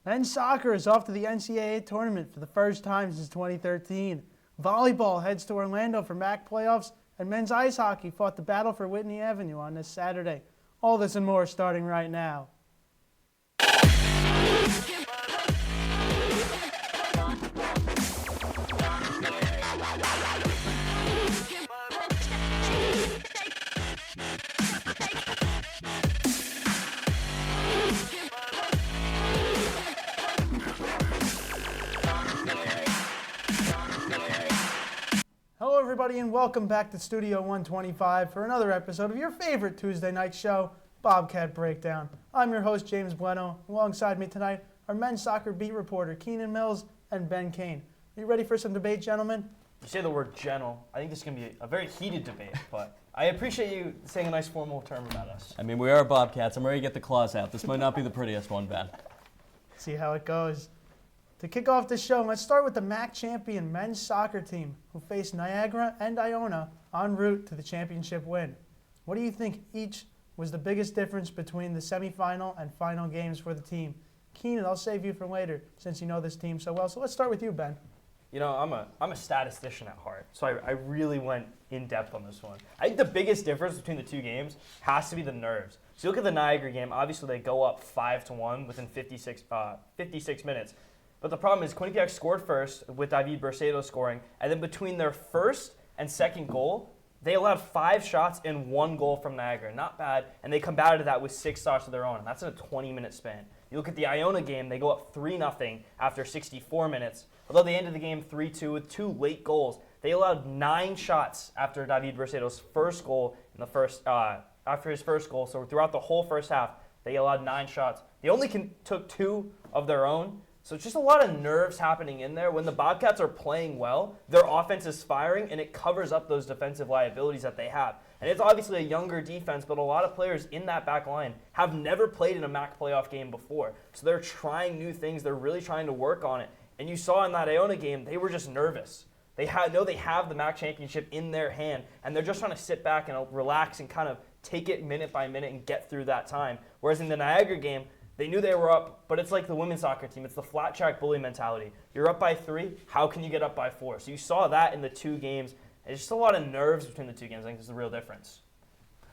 Men's soccer is off to the NCAA tournament for the first time since 2013. Volleyball heads to Orlando for MAAC playoffs, and men's ice hockey fought the battle for Whitney Avenue on this Saturday. All this and more starting right now. Hello everybody and welcome back to Studio 125 for another episode of your favorite Tuesday night show, Bobcat Breakdown. I'm your host James Bueno. Alongside me tonight are men's soccer beat reporter Keenan Mills and Ben Kane. Are you ready for some debate, gentlemen? You say the word gentle. I think this is going to be a very heated debate, but I appreciate you saying a nice formal term about us. I mean, we are Bobcats. I'm ready to get the claws out. This might not be the prettiest one, Ben. See how it goes. To kick off the show, let's start with the MAAC champion men's soccer team who faced Niagara and Iona en route to the championship win. What do you think each was the biggest difference between the semifinal and final games for the team? Keenan, I'll save you for later since you know this team so well. So let's start with you, Ben. You know, I'm a statistician at heart, so I really went in depth on this one. I think the biggest difference between the two games has to be the nerves. So you look at the Niagara game, obviously they go up 5-1 within 56 minutes. But the problem is Quinnipiac scored first with David Bercedo scoring, and then between their first and second goal, they allowed 5 shots and 1 goal from Niagara. Not bad, and they combated that with 6 shots of their own, and that's in a 20-minute span. You look at the Iona game, they go up 3-0 after 64 minutes. Although they ended the game 3-2 with 2 late goals, they allowed 9 shots after David Bercedo's first goal in the after his first goal. So throughout the whole first half, they allowed 9 shots. They only took 2 of their own. So it's just a lot of nerves happening in there. When the Bobcats are playing well, their offense is firing, and it covers up those defensive liabilities that they have. And it's obviously a younger defense, but a lot of players in that back line have never played in a MAAC playoff game before. So they're trying new things. They're really trying to work on it. And you saw in that Iona game, they were just nervous. They have the MAAC championship in their hand, and they're just trying to sit back and relax and kind of take it minute by minute and get through that time. Whereas in the Niagara game, they knew they were up, but it's like the women's soccer team. It's the flat track bully mentality. You're up by 3, how can you get up by 4? So you saw that in the 2 games. It's just a lot of nerves between the 2 games. I think there's a real difference.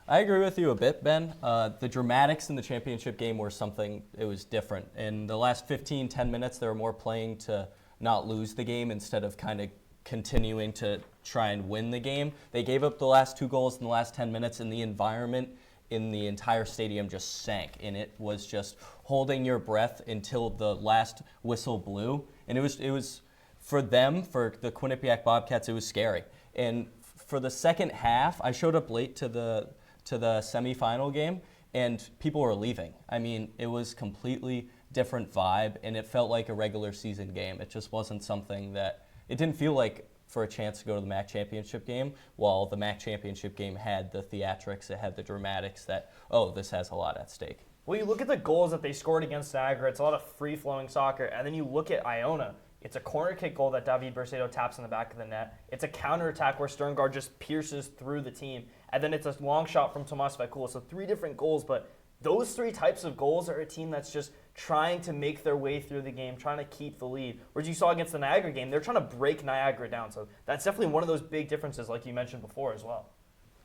I agree with you a bit, Ben. The dramatics in the championship game were something, it was different. In the last 10 minutes, they were more playing to not lose the game instead of kind of continuing to try and win the game. They gave up the last 2 goals in the last 10 minutes, and the environment in the entire stadium just sank, and it was just holding your breath until the last whistle blew. And it was for them, for the Quinnipiac Bobcats, it was scary. And for the second half, I showed up late to the semifinal game, and people were leaving. I mean, it was completely different vibe, and it felt like a regular season game. It just wasn't something that, it didn't feel like for a chance to go to the MAAC championship game, while the MAAC championship game had the theatrics, it had the dramatics that, oh, this has a lot at stake. Well, you look at the goals that they scored against Niagara, it's a lot of free-flowing soccer, and then you look at Iona, it's a corner kick goal that David Bercedo taps in the back of the net, it's a counterattack where Sterngard just pierces through the team, and then it's a long shot from Tomas Vaikula. So 3 different goals, but those 3 types of goals are a team that's just trying to make their way through the game, trying to keep the lead. Whereas you saw against the Niagara game, they're trying to break Niagara down. So that's definitely one of those big differences like you mentioned before as well.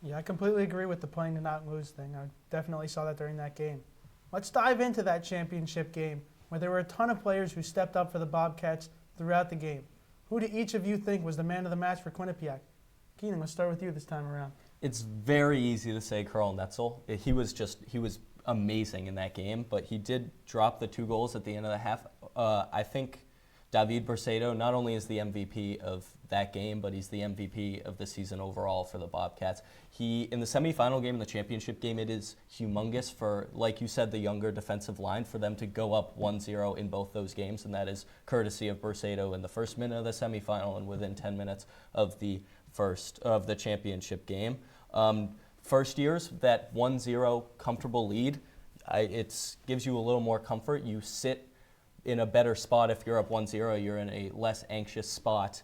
Yeah, I completely agree with the playing to not lose thing. I definitely saw that during that game. Let's dive into that championship game where there were a ton of players who stepped up for the Bobcats throughout the game. Who do each of you think was the man of the match for Quinnipiac? Keenan, let's start with you this time around. It's very easy to say Carl Netzel. He was amazing in that game, but he did drop the 2 goals at the end of the half. I think David Bercedo not only is the MVP of that game, but he's the MVP of the season overall for the Bobcats. In the semifinal game and the championship game, it is humongous for, like you said, the younger defensive line, for them to go up 1-0 in both those games, and that is courtesy of Bercedo in the first minute of the semifinal and within 10 minutes of the championship game. First years, that 1-0 comfortable lead, it gives you a little more comfort. You sit in a better spot if you're up 1-0. You're in a less anxious spot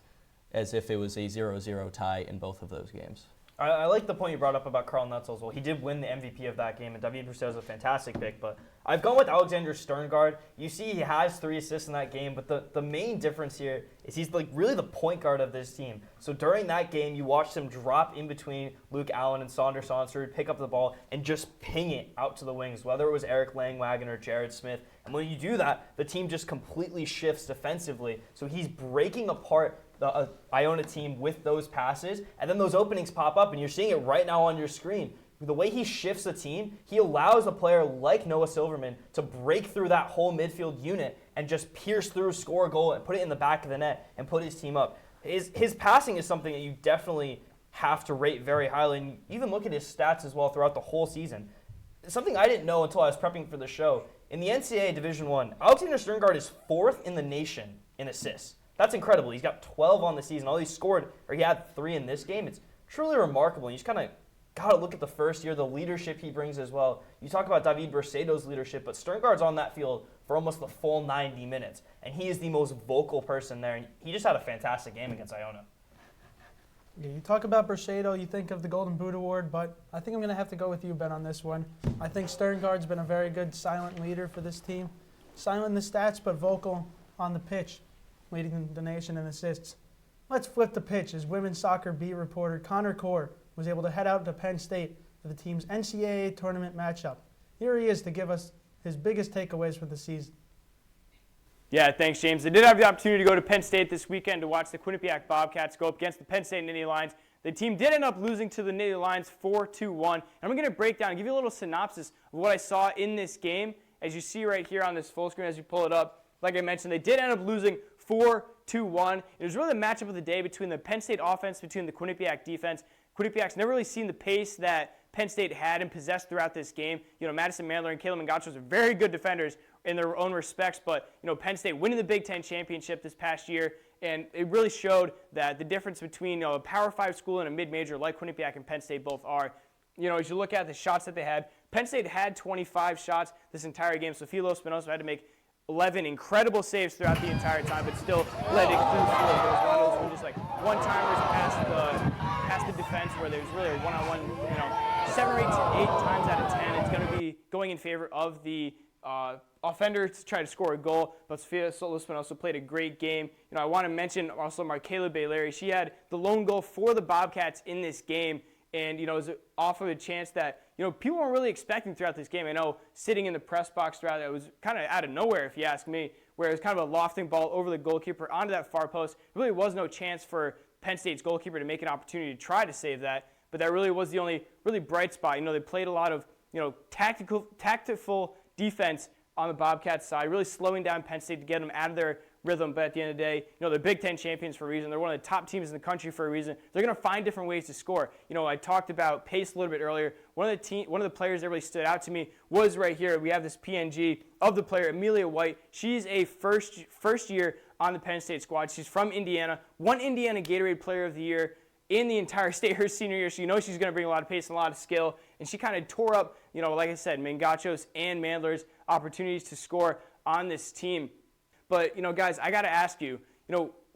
as if it was a 0-0 tie in both of those games. I like the point you brought up about Carl Netzel as well. He did win the MVP of that game, and David Brusseau is a fantastic pick. But I've gone with Alexander Sterngard. You see he has 3 assists in that game, but the main difference here is he's like really the point guard of this team. So during that game, you watched him drop in between Luke Allen and Saunders Sonsrud, pick up the ball, and just ping it out to the wings, whether it was Eric Langwagen or Jared Smith. And when you do that, the team just completely shifts defensively. So he's breaking apart the Iona team with those passes, and then those openings pop up, and you're seeing it right now on your screen. The way he shifts the team, he allows a player like Noah Silverman to break through that whole midfield unit and just pierce through, score a goal, and put it in the back of the net and put his team up. His passing is something that you definitely have to rate very highly, and even look at his stats as well throughout the whole season. Something I didn't know until I was prepping for the show. In the NCAA Division I, Alexander Sterngard is 4th in the nation in assists. That's incredible. He's got 12 on the season. Although he had 3 in this game. It's truly remarkable. You just kind of got to look at the first year, the leadership he brings as well. You talk about David Brusseau's leadership, but Sterngard's on that field for almost the full 90 minutes. And he is the most vocal person there. And he just had a fantastic game against Iona. Yeah, you talk about Brusseau, you think of the Golden Boot Award, but I think I'm going to have to go with you, Ben, on this one. I think Sterngard's been a very good silent leader for this team. Silent in the stats, but vocal on the pitch, leading the nation in assists. Let's flip the pitch as women's soccer beat reporter Connor Core was able to head out to Penn State for the team's NCAA tournament matchup. Here he is to give us his biggest takeaways for the season. Yeah, thanks, James. I did have the opportunity to go to Penn State this weekend to watch the Quinnipiac Bobcats go up against the Penn State Nittany Lions. The team did end up losing to the Nittany Lions 4-1. And I'm going to break down and give you a little synopsis of what I saw in this game. As you see right here on this full screen as you pull it up, like I mentioned, they did end up losing 4-1. It was really the matchup of the day between the Penn State offense, between the Quinnipiac defense. Quinnipiac's never really seen the pace that Penn State had and possessed throughout this game. You know, Madison Mandler and Caleb Mangachos are very good defenders in their own respects, but Penn State winning the Big Ten championship this past year, and it really showed that the difference between a Power 5 school and a mid-major like Quinnipiac and Penn State both are. As you look at the shots that they had, Penn State had 25 shots this entire game, so Philo Espinosa had to make 11 incredible saves throughout the entire time, but still led it through 4 goals. One of those were just like one-timers past the defense where there's really a one-on-one, 7 or 8 times out of 10, it's going to be going in favor of the offender to try to score a goal. But Sophia Espinosa played a great game. I want to mention also Markayla Bailey. She had the lone goal for the Bobcats in this game. And, it was off of a chance that, people weren't really expecting throughout this game. I know sitting in the press box throughout it was kind of out of nowhere, if you ask me, where it was kind of a lofting ball over the goalkeeper onto that far post. There really was no chance for Penn State's goalkeeper to make an opportunity to try to save that. But that really was the only really bright spot. They played a lot of, tactful defense on the Bobcats side, really slowing down Penn State to get them out of their rhythm. But at the end of the day, they're Big Ten champions for a reason. They're one of the top teams in the country for a reason. They're going to find different ways to score. I talked about pace a little bit earlier. One of the players that really stood out to me was right here. We have this PNG of the player, Amelia White. She's a first year on the Penn State squad. She's from Indiana, won Indiana Gatorade Player of the Year in the entire state her senior year. So she's going to bring a lot of pace and a lot of skill. And she kind of tore up, like I said, Mangachos and Mandler's opportunities to score on this team. But, guys, I got to ask you,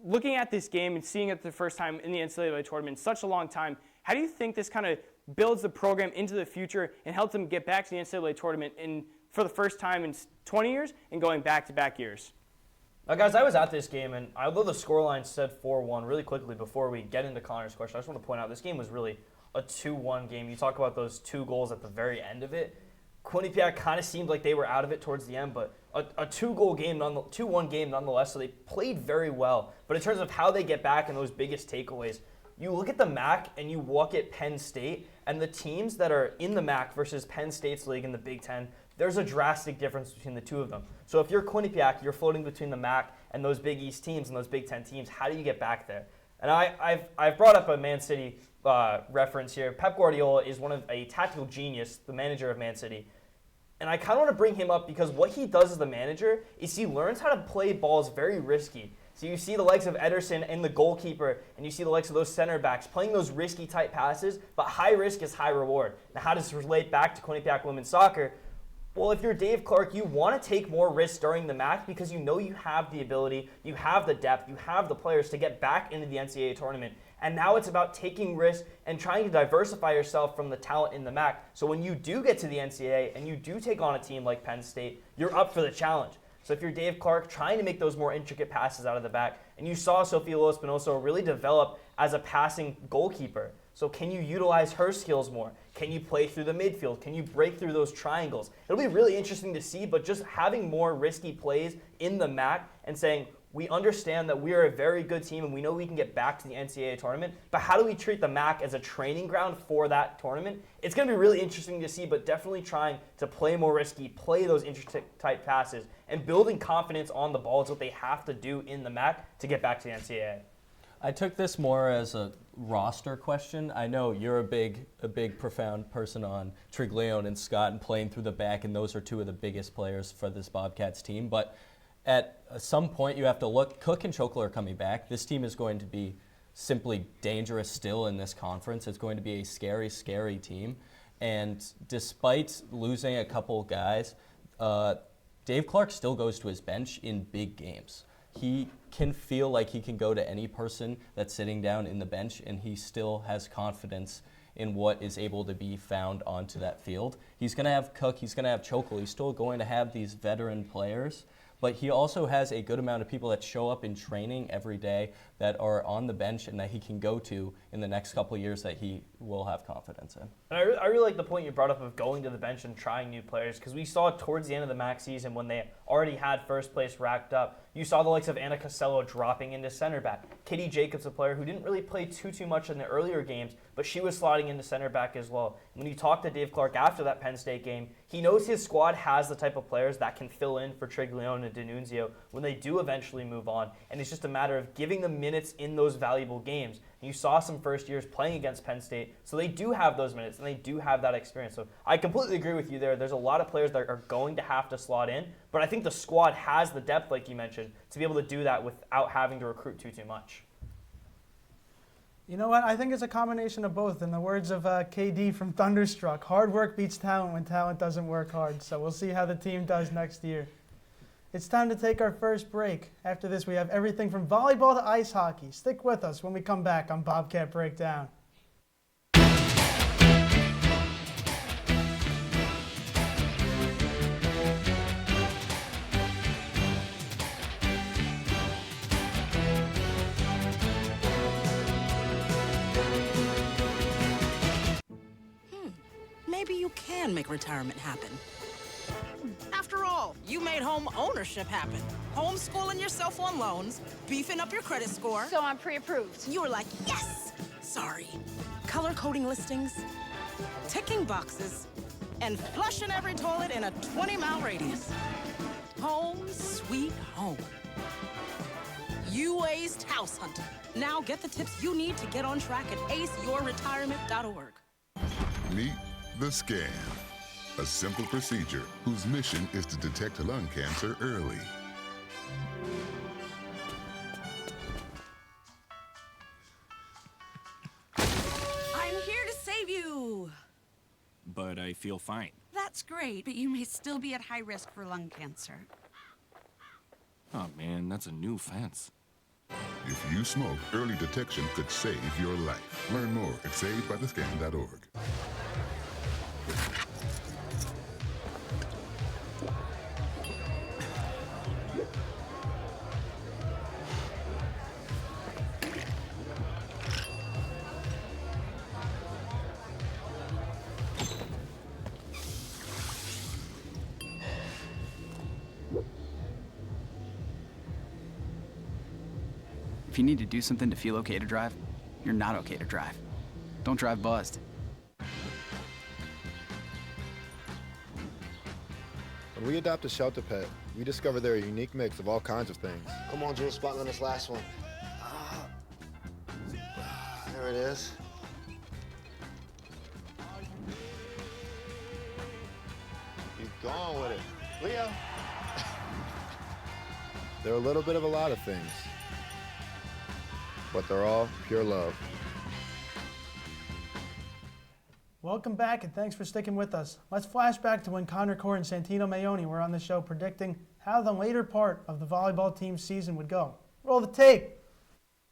looking at this game and seeing it the first time in the NCAA tournament in such a long time, how do you think this kind of builds the program into the future and helps them get back to the NCAA tournament for the first time in 20 years and going back-to-back years? Now, guys, I was at this game, and although the scoreline said 4-1, really quickly before we get into Connor's question, I just want to point out this game was really a 2-1 game. You talk about those 2 goals at the very end of it. Quinnipiac kind of seemed like they were out of it towards the end, but a 2-1 game nonetheless, so they played very well. But in terms of how they get back and those biggest takeaways, you look at the MAAC and you look at Penn State, and the teams that are in the MAAC versus Penn State's league in the Big Ten, there's a drastic difference between the two of them. So if you're Quinnipiac, you're floating between the MAAC and those Big East teams and those Big Ten teams. How do you get back there? And I've brought up a Man City reference here. Pep Guardiola is a tactical genius, the manager of Man City. And I kind of want to bring him up because what he does as the manager is he learns how to play balls very risky. So you see the likes of Ederson and the goalkeeper, and you see the likes of those center backs playing those risky type passes, but high risk is high reward. Now, how does this relate back to Quinnipiac women's soccer? Well, if you're Dave Clark, you want to take more risks during the MAAC because you know you have the ability, you have the depth, you have the players to get back into the NCAA tournament And now it's about taking risks and trying to diversify yourself from the talent in the MAAC. So when you do get to the NCAA and you do take on a team like Penn State, you're up for the challenge. So if you're Dave Clark trying to make those more intricate passes out of the back, and you saw Sofia Lo-Espinoso really develop as a passing goalkeeper. So can you utilize her skills more? Can you play through the midfield? Can you break through those triangles? It'll be really interesting to see, but just having more risky plays in the MAAC and saying, we understand that we are a very good team and we know we can get back to the NCAA tournament, but how do we treat the MAAC as a training ground for that tournament? It's going to be really interesting to see, but definitely trying to play more risky, play those intricate type passes, and building confidence on the ball is what they have to do in the MAAC to get back to the NCAA. I took this more as a roster question. I know you're a big, profound person on Triglione and Scott and playing through the back, and those are two of the biggest players for this Bobcats team. But at some point, you have to look. Cook and Chokler are coming back. This team is going to be simply dangerous still in this conference. It's going to be a scary, scary team. And despite losing a couple guys, Dave Clark still goes to his bench in big games. He can feel like he can go to any person that's sitting down in the bench, and he still has confidence in what is able to be found onto that field. He's going to have Cook, he's going to have Chokel, he's still going to have these veteran players, but he also has a good amount of people that show up in training every day that are on the bench and that he can go to in the next couple of years that he will have confidence in. And I really like the point you brought up of going to the bench and trying new players, because we saw towards the end of the MAAC season when they already had first place racked up, you saw the likes of Anna Costello dropping into center back. Kitty Jacobs, a player who didn't really play too much in the earlier games, but she was slotting into center back as well. When you talk to Dave Clark after that Penn State game, he knows his squad has the type of players that can fill in for Triglione and D'Annunzio when they do eventually move on. And it's just a matter of giving them minutes in those valuable games. And you saw some first years playing against Penn State, so they do have those minutes and they do have that experience. So I completely agree with you there. There's a lot of players that are going to have to slot in, but I think the squad has the depth, like you mentioned, to be able to do that without having to recruit too much. You know what? I think it's a combination of both. In the words of KD from Thunderstruck, hard work beats talent when talent doesn't work hard. So we'll see how the team does next year. It's time to take our first break. After this, we have everything from volleyball to ice hockey. Stick with us when we come back on Bobcat Breakdown. Maybe you can make retirement happen. After all, you made home ownership happen. Homeschooling yourself on loans, beefing up your credit score. So I'm pre-approved. You were like, yes! Sorry. Color coding listings, ticking boxes, and flushing every toilet in a 20-mile radius. Home sweet home. You aced house hunting. Now get the tips you need to get on track at aceyourretirement.org. Meet the Scan, a simple procedure whose mission is to detect lung cancer early. I'm here to save you. But I feel fine. That's great, but you may still be at high risk for lung cancer. Oh man, that's a new fence. If you smoke, early detection could save your life. Learn more at savedbythescan.org. If you need to do something to feel okay to drive, you're not okay to drive. Don't drive buzzed. When we adopt a shelter pet, we discover they're a unique mix of all kinds of things. Come on, Jules, spotting on this last one. There it is. Keep going with it. Leo. They're a little bit of a lot of things, but they're all pure love. Welcome back, and thanks for sticking with us. Let's flash back to when Connor Core and Santino Maione were on the show predicting how the later part of the volleyball team's season would go. Roll the tape.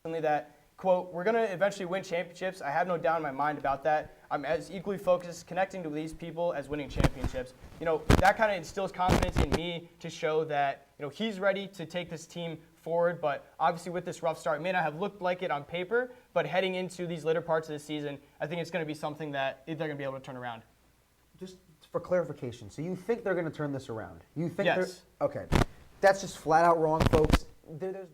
Something that quote, "We're going to eventually win championships. I have no doubt in my mind about that. I'm as equally focused connecting to these people as winning championships." That kind of instills confidence in me to show that, he's ready to take this team forward. But obviously with this rough start, it may not have looked like it on paper, but heading into these later parts of the season, I think it's going to be something that they're going to be able to turn around. Just for clarification, so you think they're going to turn this around? You think Yes. Okay. That's just flat out wrong, folks. There's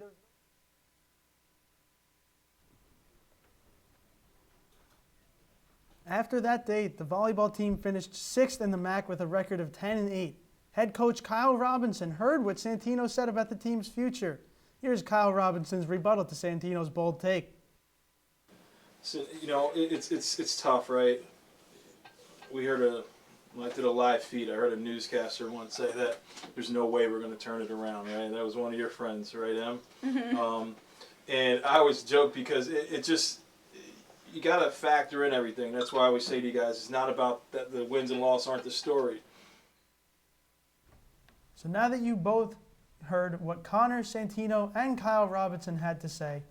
After that date, the volleyball team finished 6th in the MAAC with a record of 10-8. Head coach Kyle Robinson heard what Santino said about the team's future. Here's Kyle Robinson's rebuttal to Santino's bold take. So, it's tough, right? We heard when I did a live feed, I heard a newscaster once say that there's no way we're going to turn it around, right? That was one of your friends, right, Em? Mm-hmm. And I always joke because it just, you got to factor in everything. That's why I always say to you guys, it's not about that the wins and losses aren't the story. So now that you both heard what Connor, Santino, and Kyle Robinson had to say,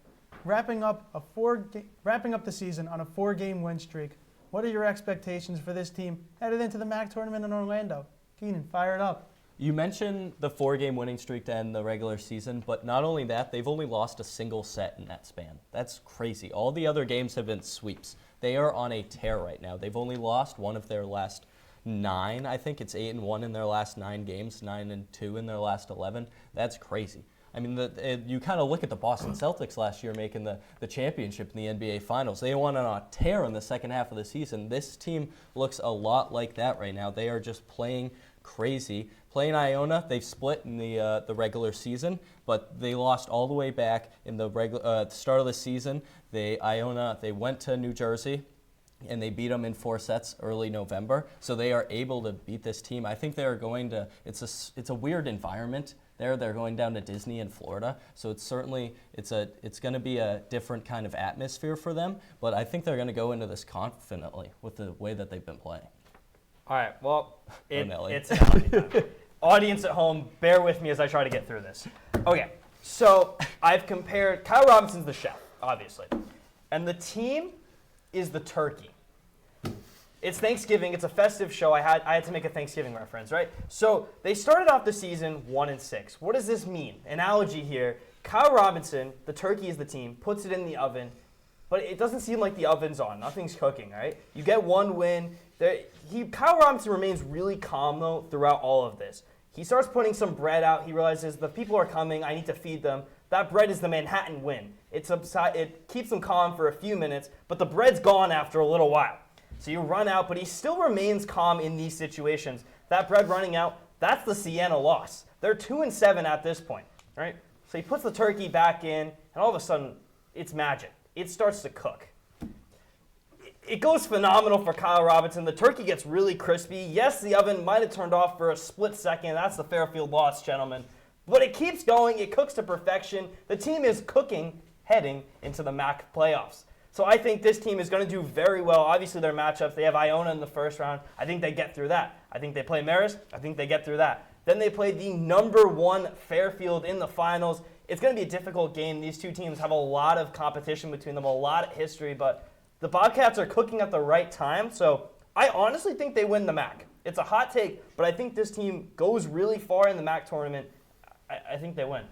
wrapping up the season on a 4-game win streak, what are your expectations for this team headed into the MAAC tournament in Orlando? Keenan, fire it up. You mentioned the 4-game winning streak to end the regular season, but not only that, they've only lost a single set in that span. That's crazy. All the other games have been sweeps. They are on a tear right now. They've only lost one of their last 9. I think it's 8-1 in their last 9 games, 9-2 in their last 11. That's crazy. I mean, you kind of look at the Boston Celtics last year making the championship in the NBA Finals. They went on a tear in the second half of the season. This team looks a lot like that right now. They are just playing crazy. Playing Iona, they've split in the regular season, but they lost all the way back in the start of the season. They went to New Jersey, and they beat them in 4 sets early November. So they are able to beat this team. I think they are going to. It's a weird environment there. They're going down to Disney in Florida, so it's going to be a different kind of atmosphere for them. But I think they're going to go into this confidently with the way that they've been playing. All right, well, it's analogy time. Audience at home, bear with me as I try to get through this. Okay, so I've compared, Kyle Robinson's the chef, obviously, and the team is the turkey. It's Thanksgiving, it's a festive show, I had to make a Thanksgiving reference, right? So they started off the season 1-6. What does this mean? Analogy here, Kyle Robinson, the turkey is the team, puts it in the oven, but it doesn't seem like the oven's on. Nothing's cooking, right? You get 1 win. Kyle Robinson remains really calm, though, throughout all of this. He starts putting some bread out. He realizes the people are coming. I need to feed them. That bread is the Manhattan win. It keeps him calm for a few minutes, but the bread's gone after a little while. So you run out, but he still remains calm in these situations. That bread running out, that's the Siena loss. They're 2-7 at this point, right? So he puts the turkey back in, and all of a sudden, it's magic. It starts to cook. It goes phenomenal for Kyle Robinson. The turkey gets really crispy. Yes, the oven might have turned off for a split second. That's the Fairfield loss, gentlemen. But it keeps going. It cooks to perfection. The team is cooking heading into the MAAC playoffs. So I think this team is going to do very well. Obviously, their matchups, they have Iona in the first round. I think they get through that. I think they play Marist. I think they get through that. Then they play the #1 Fairfield in the finals. It's going to be a difficult game. These two teams have a lot of competition between them, a lot of history, but the Bobcats are cooking at the right time, so I honestly think they win the MAAC. It's a hot take, but I think this team goes really far in the MAAC tournament. I think they win.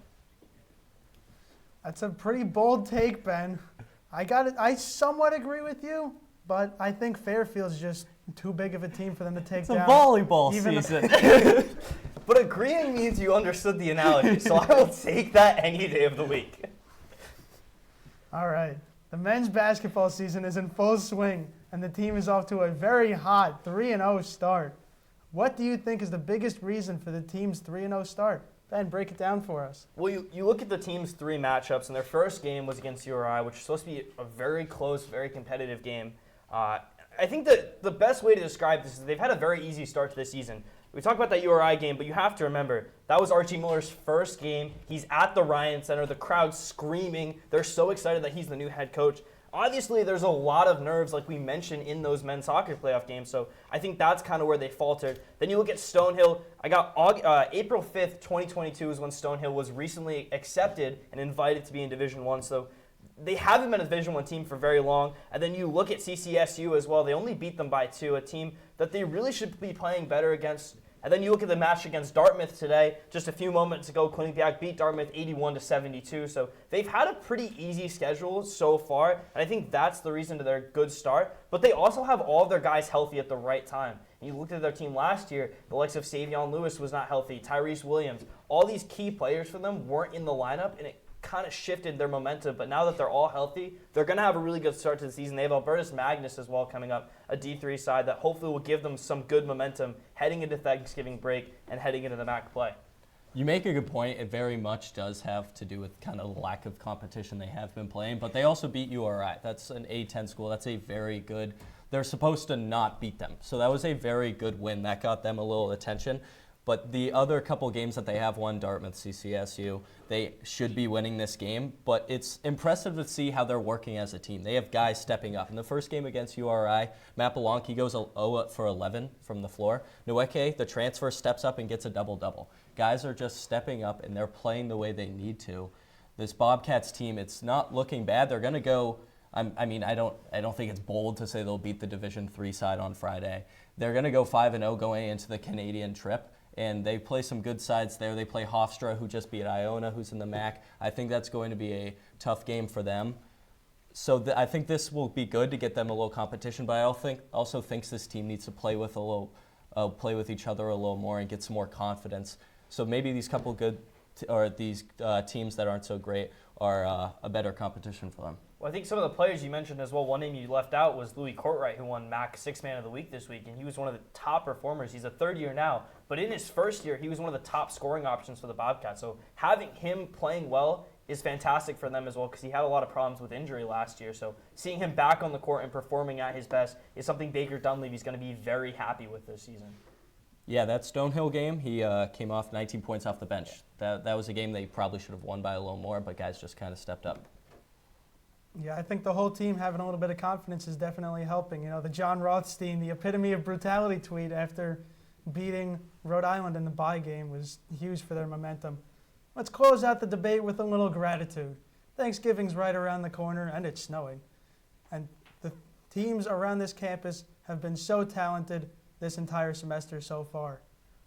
That's a pretty bold take, Ben. I somewhat agree with you, but I think Fairfield's just too big of a team for them to take down. It's a volleyball season. But agreeing means you understood the analogy, so I will take that any day of the week. All right. The men's basketball season is in full swing, and the team is off to a very hot 3-0 start. What do you think is the biggest reason for the team's 3-0 start? Ben, break it down for us. Well, you look at the team's 3 matchups, and their first game was against URI, which is supposed to be a very close, very competitive game. I think that the best way to describe this is they've had a very easy start to the season. We talked about that URI game, but you have to remember, that was Archie Miller's first game. He's at the Ryan Center. The crowd's screaming. They're so excited that he's the new head coach. Obviously, there's a lot of nerves, like we mentioned, in those men's soccer playoff games, so I think that's kind of where they faltered. Then you look at Stonehill. April 5th, 2022 is when Stonehill was recently accepted and invited to be in Division I, so they haven't been a Division I team for very long. And then you look at CCSU as well. They only beat them by 2, a team that they really should be playing better against. And then you look at the match against Dartmouth today. Just a few moments ago, Quinnipiac beat Dartmouth 81-72. So they've had a pretty easy schedule so far, and I think that's the reason to their good start. But they also have all of their guys healthy at the right time. And you looked at their team last year, the likes of Savion Lewis was not healthy, Tyrese Williams. All these key players for them weren't in the lineup, and it kind of shifted their momentum. But now that they're all healthy, they're going to have a really good start to the season. They have Albertus Magnus as well coming up, a D3 side that hopefully will give them some good momentum heading into Thanksgiving break and heading into the MAAC play. You make a good point. It very much does have to do with kind of the lack of competition they have been playing, but they also beat URI. That's an A10 school. That's a very good. They're supposed to not beat them. So that was a very good win. That got them a little attention. But the other couple games that they have won, Dartmouth, CCSU, they should be winning this game. But it's impressive to see how they're working as a team. They have guys stepping up. In the first game against URI, Matt Belonk, he goes 0 for 11 from the floor. Nweke, the transfer, steps up and gets a double-double. Guys are just stepping up, and they're playing the way they need to. This Bobcats team, it's not looking bad. They're going to go, I don't think it's bold to say they'll beat the Division III side on Friday. They're going to go 5-0 going into the Canadian trip. And they play some good sides there. They play Hofstra, who just beat Iona, who's in the MAAC. I think that's going to be a tough game for them. So I think this will be good to get them a little competition. But I also think this team needs to play with each other a little more and get some more confidence. So maybe these couple these teams that aren't so great are a better competition for them. Well, I think some of the players you mentioned as well, one name you left out was Louis Courtright, who won MAAC Sixth Man of the Week this week, and he was one of the top performers. He's a third year now, but in his first year, he was one of the top scoring options for the Bobcats. So having him playing well is fantastic for them as well, because he had a lot of problems with injury last year. So seeing him back on the court and performing at his best is something Baker Dunleavy's going to be very happy with this season. Yeah, that Stonehill game, he came off 19 points off the bench. That was a game they probably should have won by a little more, but guys just kind of stepped up. Yeah, I think the whole team having a little bit of confidence is definitely helping. You know, the John Rothstein, the epitome of brutality tweet after beating Rhode Island in the bye game was huge for their momentum. Let's close out the debate with a little gratitude. Thanksgiving's right around the corner, and it's snowing. And the teams around this campus have been so talented this entire semester so far.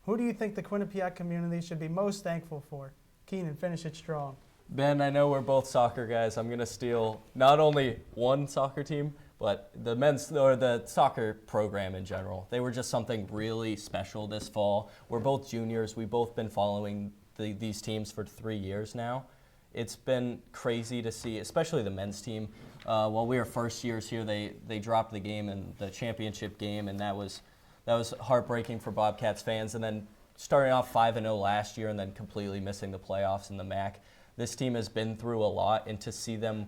Who do you think the Quinnipiac community should be most thankful for? Keenan, finish it strong. Ben, I know we're both soccer guys. I'm going to steal not only one soccer team, but the the soccer program in general. They were just something really special this fall. We're both juniors. We've both been following these teams for 3 years now. It's been crazy to see, especially the men's team. While we were first years here, they dropped the game in the championship game, and that was heartbreaking for Bobcats fans. And then starting off 5-0 last year and then completely missing the playoffs in the MAAC. This team has been through a lot, and to see them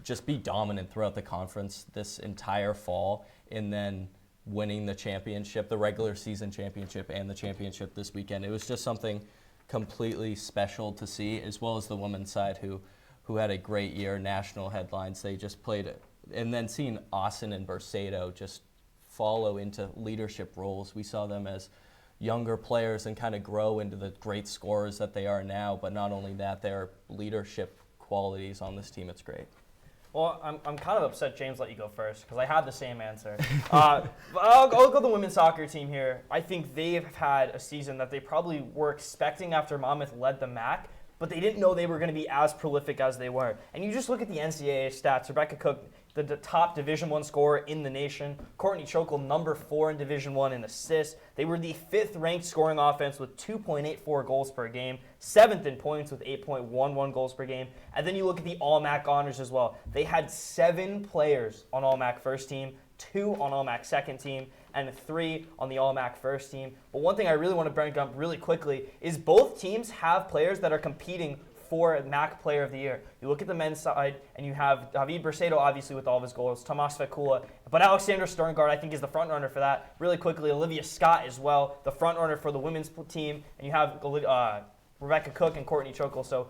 just be dominant throughout the conference this entire fall and then winning the championship, the regular season championship and the championship this weekend, it was just something completely special to see, as well as the women's side who had a great year, national headlines. They just played it. And then seeing Austin and Bercedo just follow into leadership roles. We saw them as younger players and kind of grow into the great scorers that they are now. But not only that, their leadership qualities on this team, it's great. Well, I'm kind of upset James let you go first because I had the same answer. I'll go the women's soccer team here. I think they've had a season that they probably were expecting after Monmouth led the MAAC, but they didn't know they were going to be as prolific as they were. And you just look at the NCAA stats. Rebecca Cook, the top Division I scorer in the nation. Courtney Chokel, number 4 in Division I in assists. They were the 5th ranked scoring offense with 2.84 goals per game, 7th in points with 8.11 goals per game. And then you look at the All-MAAC honors as well. They had 7 players on All-MAAC first team, 2 on All-MAAC second team, and 3 on the All-MAAC first team. But one thing I really want to bring up really quickly is both teams have players that are competing for MAAC Player of the Year. You look at the men's side, and you have David Bercedo, obviously, with all of his goals, Tomas Vekula, but Alexander Sterngard, I think, is the front runner for that. Really quickly, Olivia Scott as well, the front runner for the women's team, and you have Rebecca Cook and Courtney Chokel. So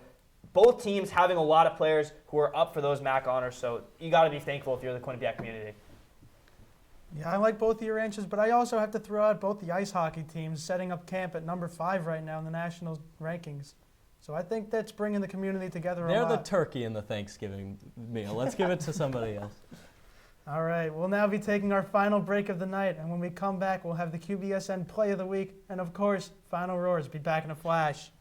both teams having a lot of players who are up for those MAAC honors, so you got to be thankful if you're the Quinnipiac community. Yeah, I like both of your answers, but I also have to throw out both the ice hockey teams setting up camp at number 5 right now in the national rankings. So I think that's bringing the community together a They're lot. the turkey in the Thanksgiving meal. Let's give it to somebody else. All right, we'll now be taking our final break of the night, and when we come back, we'll have the QBSN Play of the Week, and of course, Final Roars. Be back in a flash.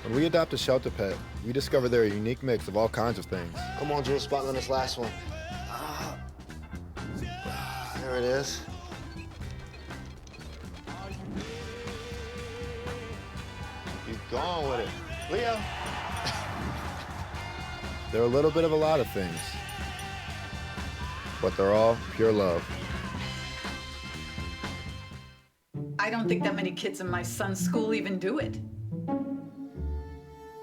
When we adopt a shelter pet, we discover they're a unique mix of all kinds of things. Come on, Drew, spot me on this last one. There it is. Keep going with it. Leo. They're a little bit of a lot of things, but they're all pure love. I don't think that many kids in my son's school even do it.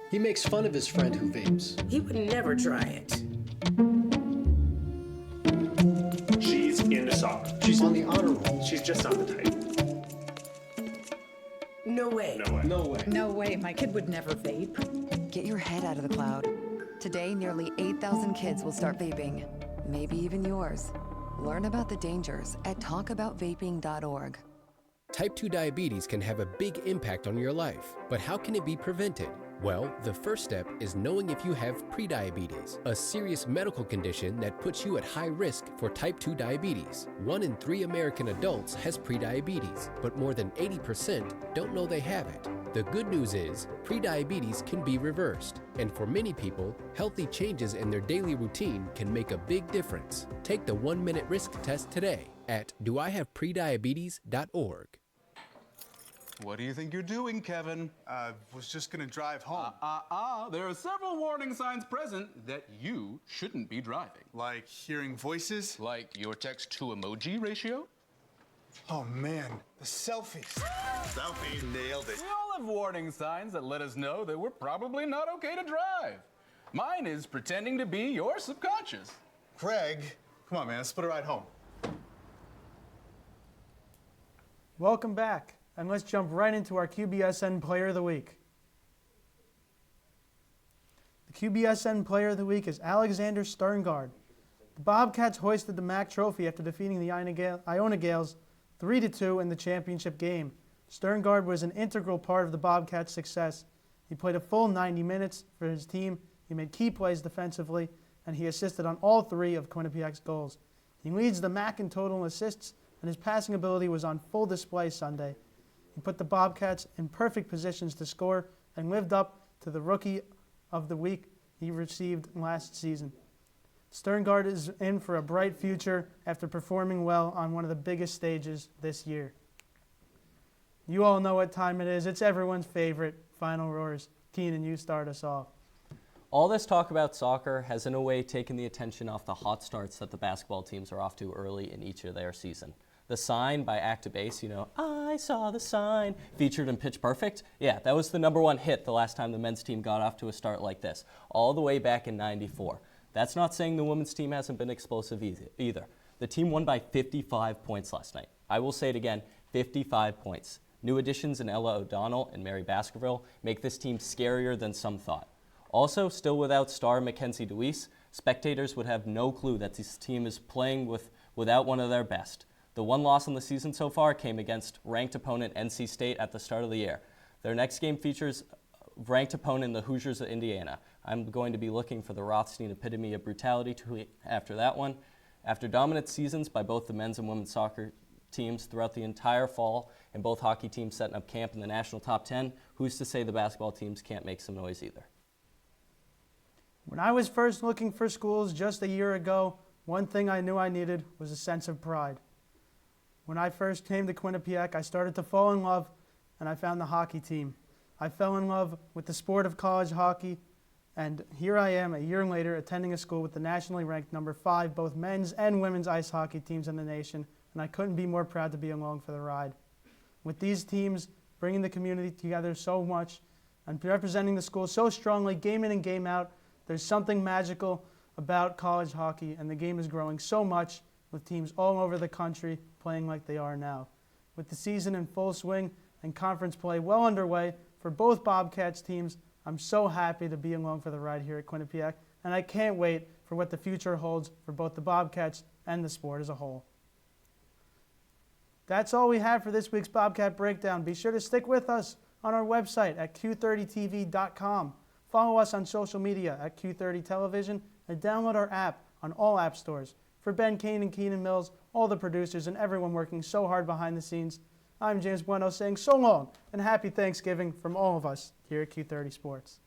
He makes fun of his friend who vapes. He would never try it. She's into soccer. She's on the honor roll. She's just not the type. No way. No way. No way. No way, my kid would never vape. Get your head out of the cloud. Today, nearly 8,000 kids will start vaping. Maybe even yours. Learn about the dangers at talkaboutvaping.org. Type 2 diabetes can have a big impact on your life, but how can it be prevented? Well, the first step is knowing if you have prediabetes, a serious medical condition that puts you at high risk for type 2 diabetes. 1 in 3 American adults has prediabetes, but more than 80% don't know they have it. The good news is, prediabetes can be reversed, and for many people, healthy changes in their daily routine can make a big difference. Take the 1-minute risk test today at doihaveprediabetes.org. What do you think you're doing, Kevin? Was just gonna drive home. There are several warning signs present that you shouldn't be driving. Like hearing voices? Like your text-to-emoji ratio? Oh man, the selfies. Selfie, nailed it. We all have warning signs that let us know that we're probably not okay to drive. Mine is pretending to be your subconscious. Craig, come on man, let's split a ride home. Welcome back, and let's jump right into our QBSN Player of the Week. The QBSN Player of the Week is Alexander Sterngard. The Bobcats hoisted the MAAC trophy after defeating the Iona Gales 3-2 in the championship game. Sterngard was an integral part of the Bobcats' success. He played a full 90 minutes for his team, he made key plays defensively, and he assisted on all 3 of Quinnipiac's goals. He leads the MAAC in total assists, and his passing ability was on full display Sunday. He put the Bobcats in perfect positions to score and lived up to the Rookie of the Week he received last season. Sterngard is in for a bright future after performing well on one of the biggest stages this year. You all know what time it is. It's everyone's favorite, Final Roars. Keenan, you start us off. All this talk about soccer has in a way taken the attention off the hot starts that the basketball teams are off to early in each of their season. The Sign by Active Base, I saw the sign, featured in Pitch Perfect. Yeah, that was the #1 hit the last time the men's team got off to a start like this, all the way back in '94. That's not saying the women's team hasn't been explosive either. The team won by 55 points last night. I will say it again, 55 points. New additions in Ella O'Donnell and Mary Baskerville make this team scarier than some thought. Also, still without star Mackenzie Deweese, spectators would have no clue that this team is playing without one of their best. The one loss in the season so far came against ranked opponent NC State at the start of the year. Their next game features ranked opponent the Hoosiers of Indiana. I'm going to be looking for the Rothstein epitome of brutality after that one. After dominant seasons by both the men's and women's soccer teams throughout the entire fall, and both hockey teams setting up camp in the national top 10, who's to say the basketball teams can't make some noise either? When I was first looking for schools just a year ago, one thing I knew I needed was a sense of pride. When I first came to Quinnipiac, I started to fall in love, and I found the hockey team. I fell in love with the sport of college hockey, and here I am a year later attending a school with the nationally ranked #5 both men's and women's ice hockey teams in the nation, and I couldn't be more proud to be along for the ride. With these teams bringing the community together so much and representing the school so strongly, game in and game out, there's something magical about college hockey, and the game is growing so much with teams all over the country playing like they are now. With the season in full swing, and conference play well underway for both Bobcats teams. I'm so happy to be along for the ride here at Quinnipiac, and I can't wait for what the future holds for both the Bobcats and the sport as a whole. That's all we have for this week's Bobcat Breakdown. Be sure to stick with us on our website at q30tv.com. Follow us on social media at Q30 Television and download our app on all app stores. For Ben Kane and Keenan Mills, all the producers, and everyone working so hard behind the scenes, I'm James Bueno saying so long and happy Thanksgiving from all of us here at Q30 Sports.